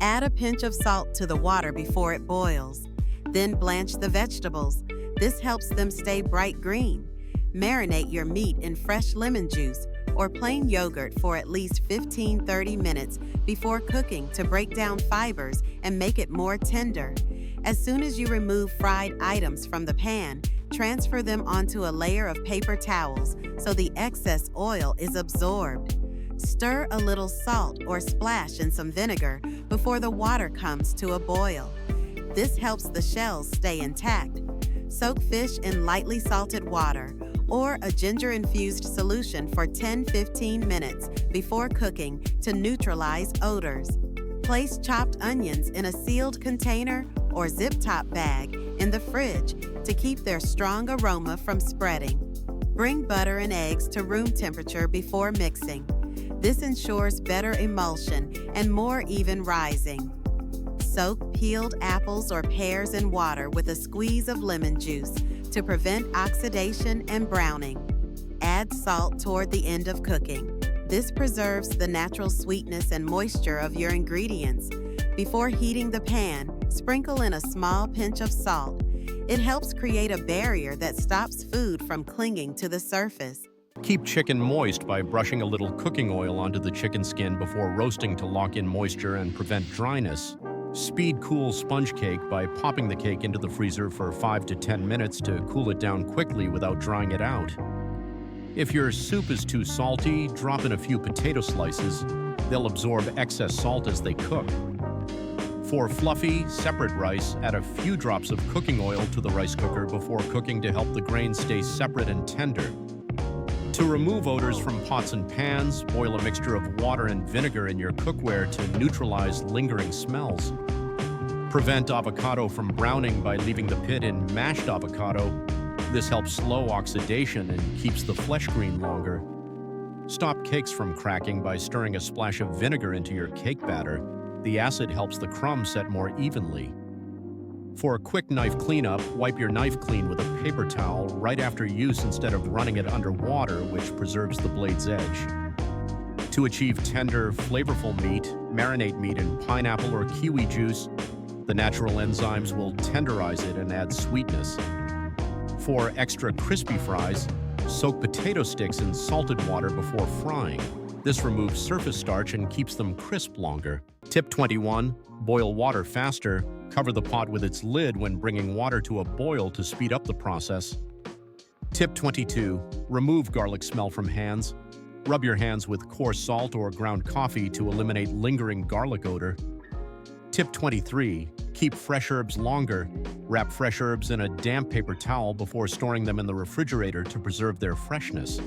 Add a pinch of salt to the water before it boils. Then blanch the vegetables. This helps them stay bright green. Marinate your meat in fresh lemon juice or plain yogurt for at least 15-30 minutes before cooking to break down fibers and make it more tender. As soon as you remove fried items from the pan, transfer them onto a layer of paper towels so the excess oil is absorbed. Stir a little salt or splash in some vinegar before the water comes to a boil. This helps the shells stay intact. Soak fish in lightly salted water or a ginger-infused solution for 10-15 minutes before cooking to neutralize odors. Place chopped onions in a sealed container or zip-top bag in the fridge to keep their strong aroma from spreading. Bring butter and eggs to room temperature before mixing. This ensures better emulsion and more even rising. Soak peeled apples or pears in water with a squeeze of lemon juice to prevent oxidation and browning. Add salt toward the end of cooking. This preserves the natural sweetness and moisture of your ingredients. Before heating the pan, sprinkle in a small pinch of salt. It helps create a barrier that stops food from clinging to the surface. Keep chicken moist by brushing a little cooking oil onto the chicken skin before roasting to lock in moisture and prevent dryness. Speed cool sponge cake by popping the cake into the freezer for 5 to 10 minutes to cool it down quickly without drying it out. If your soup is too salty, drop in a few potato slices. They'll absorb excess salt as they cook. For fluffy, separate rice, add a few drops of cooking oil to the rice cooker before cooking to help the grains stay separate and tender. To remove odors from pots and pans, boil a mixture of water and vinegar in your cookware to neutralize lingering smells. Prevent avocado from browning by leaving the pit in mashed avocado. This helps slow oxidation and keeps the flesh green longer. Stop cakes from cracking by stirring a splash of vinegar into your cake batter. The acid helps the crumbs set more evenly. For a quick knife cleanup, wipe your knife clean with a paper towel right after use instead of running it under water, which preserves the blade's edge. To achieve tender, flavorful meat, marinate meat in pineapple or kiwi juice. The natural enzymes will tenderize it and add sweetness. For extra crispy fries, soak potato sticks in salted water before frying. This removes surface starch and keeps them crisp longer. Tip 21. Boil water faster. Cover the pot with its lid when bringing water to a boil to speed up the process. Tip 22. Remove garlic smell from hands. Rub your hands with coarse salt or ground coffee to eliminate lingering garlic odor. Tip 23. Keep fresh herbs longer. Wrap fresh herbs in a damp paper towel before storing them in the refrigerator to preserve their freshness.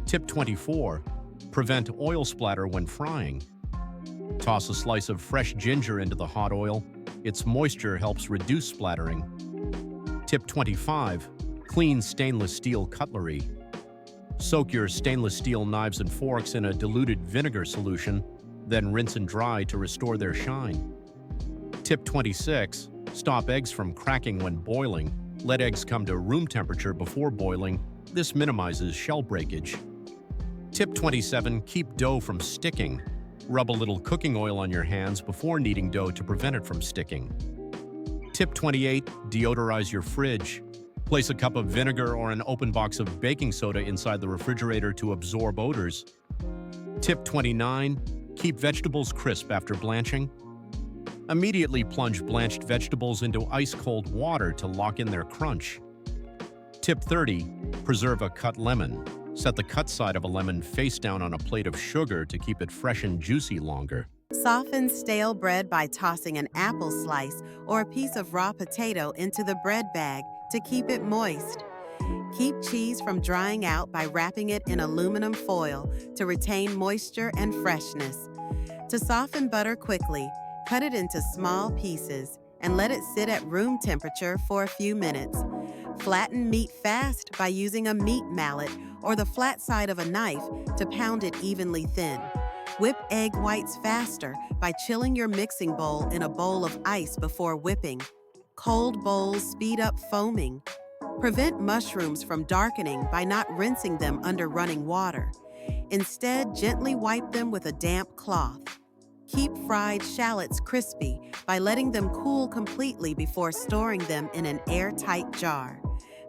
Tip 24. Prevent oil splatter when frying. Toss a slice of fresh ginger into the hot oil. Its moisture helps reduce splattering. Tip 25. Clean stainless steel cutlery. Soak your stainless steel knives and forks in a diluted vinegar solution, then rinse and dry to restore their shine. Tip 26. Stop eggs from cracking when boiling. Let eggs come to room temperature before boiling. This minimizes shell breakage. Tip 27. Keep dough from sticking. Rub a little cooking oil on your hands before kneading dough to prevent it from sticking. Tip 28. Deodorize your fridge. Place a cup of vinegar or an open box of baking soda inside the refrigerator to absorb odors. Tip 29. Keep vegetables crisp after blanching. Immediately plunge blanched vegetables into ice-cold water to lock in their crunch. Tip 30. Preserve a cut lemon. Set the cut side of a lemon face down on a plate of sugar to keep it fresh and juicy longer. Soften stale bread by tossing an apple slice or a piece of raw potato into the bread bag to keep it moist. Keep cheese from drying out by wrapping it in aluminum foil to retain moisture and freshness. To soften butter quickly, cut it into small pieces and let it sit at room temperature for a few minutes. Flatten meat fast by using a meat mallet or the flat side of a knife to pound it evenly thin. Whip egg whites faster by chilling your mixing bowl in a bowl of ice before whipping. Cold bowls speed up foaming. Prevent mushrooms from darkening by not rinsing them under running water. Instead, gently wipe them with a damp cloth. Keep fried shallots crispy by letting them cool completely before storing them in an airtight jar.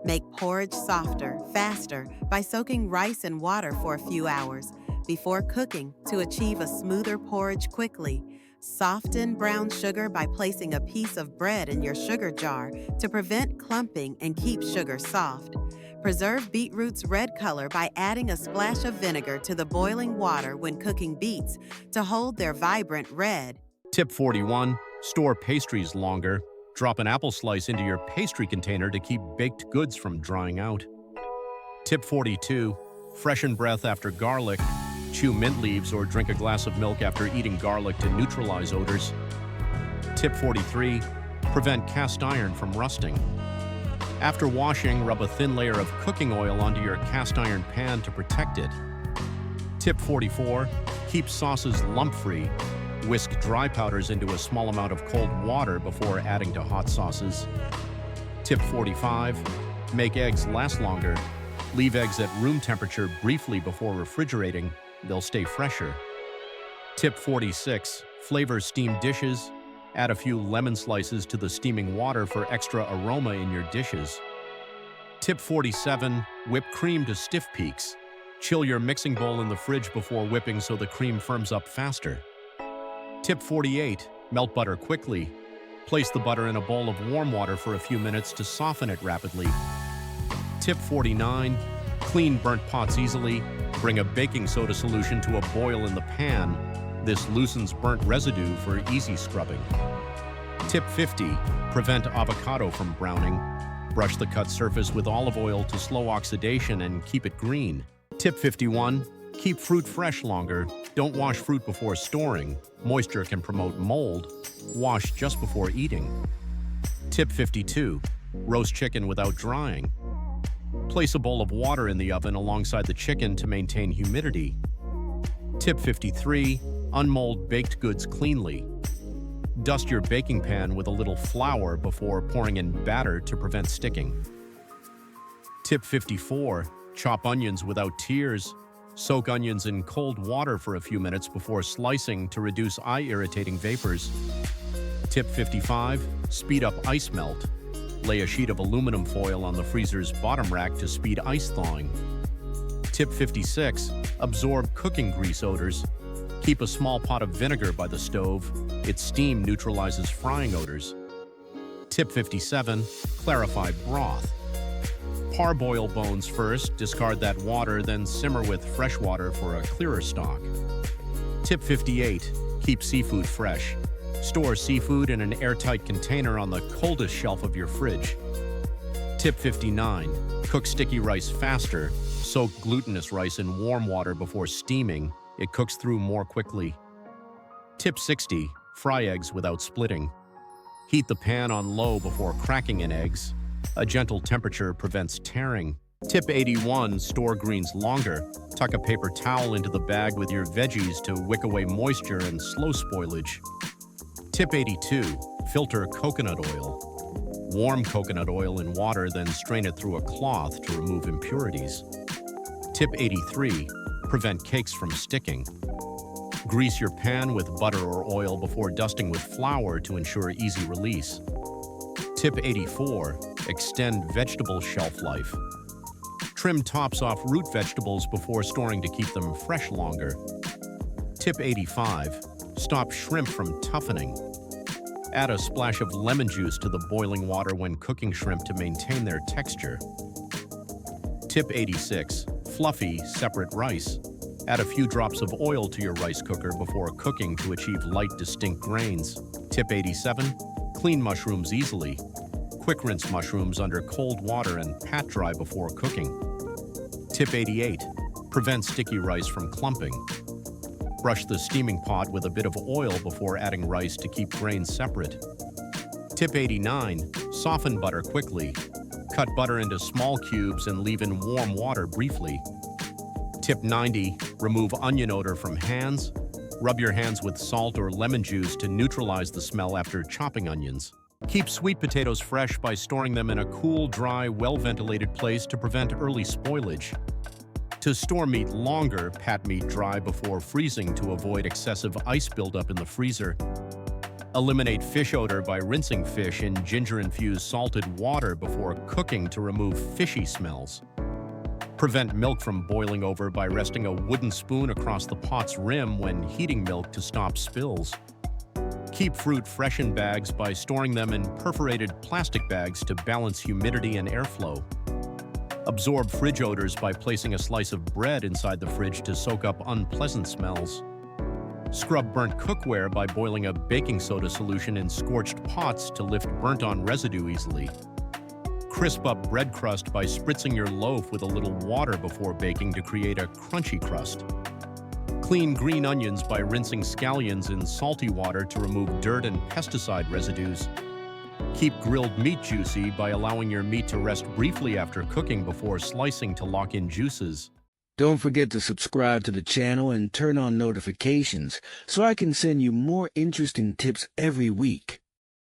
Make porridge softer, faster by soaking rice in water for a few hours before cooking to achieve a smoother porridge quickly. Soften brown sugar by placing a piece of bread in your sugar jar to prevent clumping and keep sugar soft. Preserve beetroot's red color by adding a splash of vinegar to the boiling water when cooking beets to hold their vibrant red. Tip 41. Store pastries longer. Drop an apple slice into your pastry container to keep baked goods from drying out. Tip 42. Freshen breath after garlic. Chew mint leaves or drink a glass of milk after eating garlic to neutralize odors. Tip 43. Prevent cast iron from rusting. After washing, rub a thin layer of cooking oil onto your cast iron pan to protect it. Tip 44. Keep sauces lump-free. Whisk dry powders into a small amount of cold water before adding to hot sauces. Tip 45. Make eggs last longer. Leave eggs at room temperature briefly before refrigerating. They'll stay fresher. Tip 46. Flavor steamed dishes. Add a few lemon slices to the steaming water for extra aroma in your dishes. Tip 47. Whip cream to stiff peaks. Chill your mixing bowl in the fridge before whipping so the cream firms up faster. Tip 48. Melt butter quickly. Place the butter in a bowl of warm water for a few minutes to soften it rapidly. Tip 49. Clean burnt pots easily. Bring a baking soda solution to a boil in the pan. This loosens burnt residue for easy scrubbing. Tip 50. Prevent avocado from browning. Brush the cut surface with olive oil to slow oxidation and keep it green. Tip 51. Keep fruit fresh longer. Don't wash fruit before storing. Moisture can promote mold. Wash just before eating. Tip 52. Roast chicken without drying. Place a bowl of water in the oven alongside the chicken to maintain humidity. Tip 53. Unmold baked goods cleanly. Dust your baking pan with a little flour before pouring in batter to prevent sticking. Tip 54. Chop onions without tears. Soak onions in cold water for a few minutes before slicing to reduce eye-irritating vapors. Tip 55. Speed up ice melt. Lay a sheet of aluminum foil on the freezer's bottom rack to speed ice thawing. Tip 56. Absorb cooking grease odors. Keep a small pot of vinegar by the stove. Its steam neutralizes frying odors. Tip 57. Clarify broth. Parboil bones first, discard that water, then simmer with fresh water for a clearer stock. Tip 58. Keep seafood fresh. Store seafood in an airtight container on the coldest shelf of your fridge. Tip 59. Cook sticky rice faster. Soak glutinous rice in warm water before steaming. It cooks through more quickly. Tip 60. Fry eggs without splitting. Heat the pan on low before cracking in eggs. A gentle temperature prevents tearing. Tip 81. Store greens longer. Tuck a paper towel into the bag with your veggies to wick away moisture and slow spoilage. Tip 82. Filter coconut oil. Warm coconut oil in water, then strain it through a cloth to remove impurities. Tip 83. Prevent cakes from sticking. Grease your pan with butter or oil before dusting with flour to ensure easy release. Tip 84. Extend vegetable shelf life. Trim tops off root vegetables before storing to keep them fresh longer. Tip 85. Stop shrimp from toughening. Add a splash of lemon juice to the boiling water when cooking shrimp to maintain their texture. Tip 86. Fluffy, separate rice. Add a few drops of oil to your rice cooker before cooking to achieve light, distinct grains. Tip 87. Clean mushrooms easily. Quick rinse mushrooms under cold water and pat dry before cooking. Tip 88. Prevent sticky rice from clumping. Brush the steaming pot with a bit of oil before adding rice to keep grains separate. Tip 89. Soften butter quickly. Cut butter into small cubes and leave in warm water briefly. Tip 90. Remove onion odor from hands. Rub your hands with salt or lemon juice to neutralize the smell after chopping onions. Keep sweet potatoes fresh by storing them in a cool, dry, well-ventilated place to prevent early spoilage. To store meat longer, pat meat dry before freezing to avoid excessive ice buildup in the freezer. Eliminate fish odor by rinsing fish in ginger-infused salted water before cooking to remove fishy smells. Prevent milk from boiling over by resting a wooden spoon across the pot's rim when heating milk to stop spills. Keep fruit fresh in bags by storing them in perforated plastic bags to balance humidity and airflow. Absorb fridge odors by placing a slice of bread inside the fridge to soak up unpleasant smells. Scrub burnt cookware by boiling a baking soda solution in scorched pots to lift burnt-on residue easily. Crisp up bread crust by spritzing your loaf with a little water before baking to create a crunchy crust. Clean green onions by rinsing scallions in salty water to remove dirt and pesticide residues. Keep grilled meat juicy by allowing your meat to rest briefly after cooking before slicing to lock in juices. Don't forget to subscribe to the channel and turn on notifications so I can send you more interesting tips every week.